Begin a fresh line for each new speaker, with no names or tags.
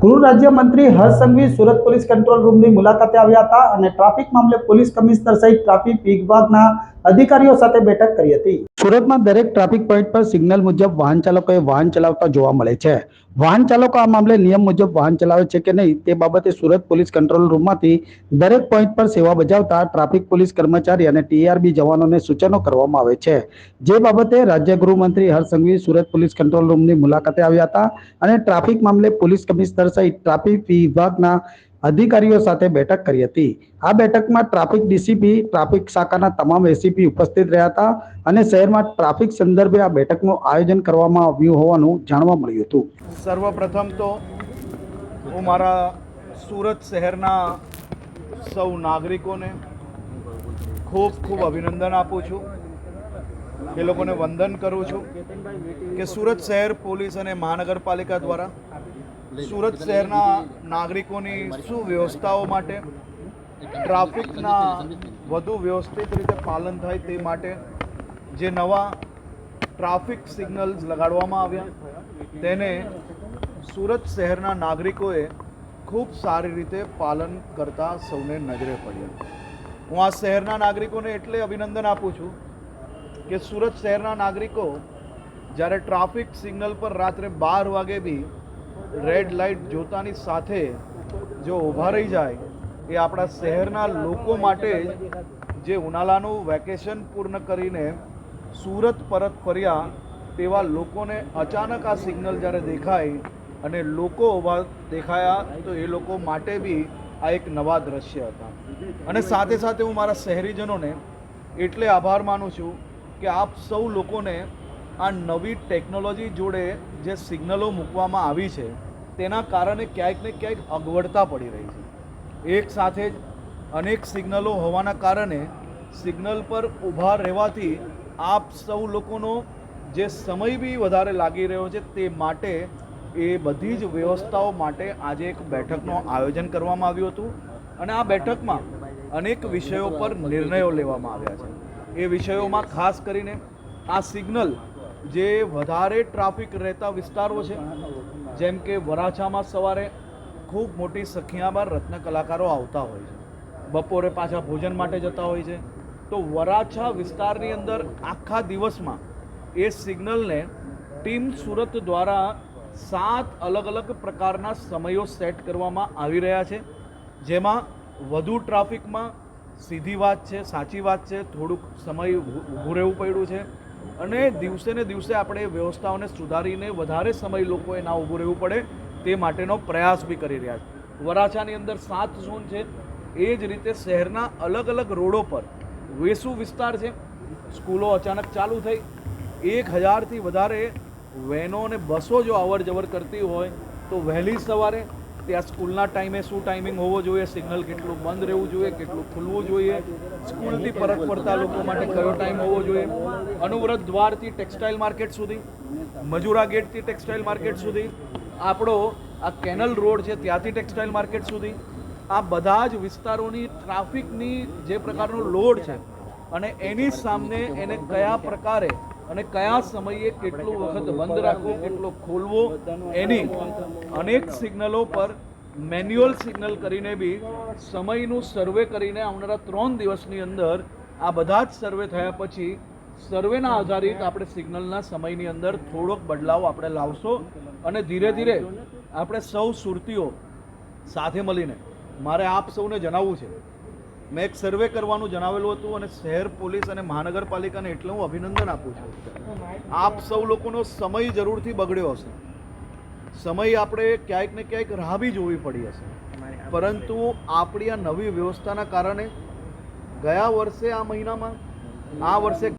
ગૃહ રાજ્યમંત્રી Harsh Sanghavi Surat police control રૂમની મુલાકાતે આવ્યા હતા અને ટ્રાફિક મામલે પોલીસ કમિશનર સહિત ટ્રાફિક વિભાગના અધિકારીઓ સાથે બેઠક કરી હતી। સુરતમાં દરેક ટ્રાફિક પોઈન્ટ પર સિગ્નલ મુજબ વાહન ચાલકોએ વાહન ચલાવતા જોવા મળે છે। વાહન ચાલકો આ મામલે નિયમ મુજબ વાહન ચલાવે છે કે નહીં તે બાબતે સુરત પોલીસ કંટ્રોલ રૂમમાંથી દરેક પોઈન્ટ પર સેવા બજાવતા ટ્રાફિક પોલીસ કર્મચારી અને ટીઆરબી જવાનોને સૂચનો કરવામાં આવે છે। જે બાબતે રાજ્ય ગૃહમંત્રી હર્ષ સંઘવી સુરત પોલીસ કંટ્રોલ રૂમની મુલાકાતે આવ્યા હતા અને ટ્રાફિક મામલે પોલીસ કમિશનર સહિત ટ્રાફિક વિભાગના અધિકારીઓ સાથે બેઠક કરી હતી। આ બેઠકમાં ટ્રાફિક ડીસીપી, ટ્રાફિક શાખાના તમામ એસીપી ઉપસ્થિત રહ્યા હતા અને શહેરમાં ટ્રાફિક સંદર્ભે આ બેઠકનું આયોજન કરવામાં આવ્યું હોવાનું જાણવા મળ્યું હતું।
સર્વપ્રથમ તો હું મારા સુરત શહેરના સૌ નાગરિકોને ખૂબ ખૂબ અભિનંદન આપું છું, એ લોકોને વંદન કરું છું કે સુરત શહેર પોલીસ અને મહાનગરપાલિકા દ્વારા સુરત શહેરના નાગરિકોની સુવ્યવસ્થાઓ માટે, ટ્રાફિકના વધુ વ્યવસ્થિત રીતે પાલન થાય તે માટે જે નવા ટ્રાફિક સિગ્નલ્સ લગાડવામાં આવ્યા તેને સુરત શહેરના નાગરિકોએ ખૂબ સારી રીતે પાલન કરતા સૌને નજરે પડ્યા। હું આ શહેરના નાગરિકોને એટલે અભિનંદન આપું છું કે સુરત શહેરના નાગરિકો જ્યારે ટ્રાફિક સિગ્નલ પર રાત્રે 12 વાગે બી રેડ લાઇટ જોતાની સાથે જો ઊભા રહી જાય એ આપણા શહેરના લોકો માટે જે ઉનાળાનું વેકેશન પૂર્ણ કરીને સુરત પરત ફર્યા તેવા લોકોને અચાનક આ સિગ્નલ જ્યારે દેખાય અને લોકો ઊભા દેખાયા તો એ લોકો માટે બી આ એક નવા દ્રશ્ય હતા। અને સાથે સાથે હું મારા શહેરીજનોને એટલે આભાર માનું છું કે આપ સૌ લોકોને આ નવી ટેકનોલોજી જોડે જે સિગ્નલો મૂકવામાં આવી છે તેના કારણે ક્યાંક ને ક્યાંક અગવડતા પડી રહી છે। એક સાથે જ અનેક સિગ્નલો હોવાના કારણે સિગ્નલ પર ઊભા રહેવાથી આપ સૌ લોકોનો જે સમય બી વધારે લાગી રહ્યો છે તે માટે એ બધી જ વ્યવસ્થાઓ માટે આજે એક બેઠકનું આયોજન કરવામાં આવ્યું હતું અને આ બેઠકમાં અનેક વિષયો પર નિર્ણયો લેવામાં આવ્યા છે। એ વિષયોમાં ખાસ કરીને આ સિગ્નલ જે વધારે ટ્રાફિક રહેતા વિસ્તારો છે, જેમ કે વરાછામાં સવારે ખૂબ મોટી સંખ્યામાં રત્ન કલાકારો આવતા હોય છે, બપોરે પાછા ભોજન માટે જતા હોય છે, તો વરાછા વિસ્તારની અંદર આખા દિવસમાં એ સિગ્નલને ટીમ સુરત દ્વારા 7 અલગ અલગ પ્રકારના સમયો સેટ કરવામાં આવી રહ્યા છે, જેમાં વધુ ટ્રાફિકમાં સીધી વાત છે, સાચી વાત છે, થોડુંક સમય ઊભું રહેવું પડ્યું છે અને દિવસે ને દિવસે આપણે વ્યવસ્થાઓને સુધારીને વધારે સમય લોકોએ ના ઊભું રહેવું પડે તે માટેનો પ્રયાસ બી કરી રહ્યા છે। વરાછાની અંદર 7 ઝોન છે, એ જ રીતે શહેરના અલગ અલગ રોડો પર વેસુ વિસ્તાર છે, સ્કૂલો અચાનક ચાલુ થઈ, 1000થી વધારે વેનો અને બસો જો અવર જવર કરતી હોય તો વહેલી સવારે ત્યાં સ્કૂલના ટાઈમે શું ટાઈમિંગ હોવો જોઈએ, સિગ્નલ કેટલું બંધ રહેવું જોઈએ, કેટલું ખુલવું જોઈએ, સ્કૂલથી પરત ફરતા લોકો માટે કયો ટાઈમ હોવો જોઈએ, અનુવ્રત દ્વારથી ટેક્સટાઇલ માર્કેટ સુધી, મજૂરા ગેટથી ટેક્સટાઇલ માર્કેટ સુધી, આપણો આ કેનલ રોડ છે ત્યાંથી ટેક્સટાઇલ માર્કેટ સુધી, આ બધા જ વિસ્તારોની ટ્રાફિકની જે પ્રકારનો લોડ છે અને એની સામે એને કયા પ્રકારે અને કયા સમયે કેટલું વખત બંધ રાખવું, કેટલો ખોલવો, એની અનેક સિગ્નલો પર મેન્યુઅલ સિગ્નલ કરીને બી સમયનું સર્વે કરીને આવનારા 3 દિવસની અંદર આ બધા જ સર્વે થયા પછી સર્વેના આધારિત આપણે સિગ્નલના સમયની અંદર થોડોક બદલાવ આપણે લાવશો અને ધીરે ધીરે આપણે સૌ સુરતીઓ સાથે મળીને, મારે આપ સૌને જણાવવું છે, મેં એક સર્વે કરવાનું જણાવેલું હતું અને શહેર પોલીસ અને મહાનગરપાલિકાને એટલે હું અભિનંદન આપું છું। આપ સૌ લોકોનો સમય જરૂરથી બગડ્યો હશે, સમય આપણે ક્યાંક ને ક્યાંક રાહ બી જોવી પડી હશે, પરંતુ આપણી આ નવી વ્યવસ્થાના કારણે ગયા વર્ષે આ મહિનામાં, આ વર્ષે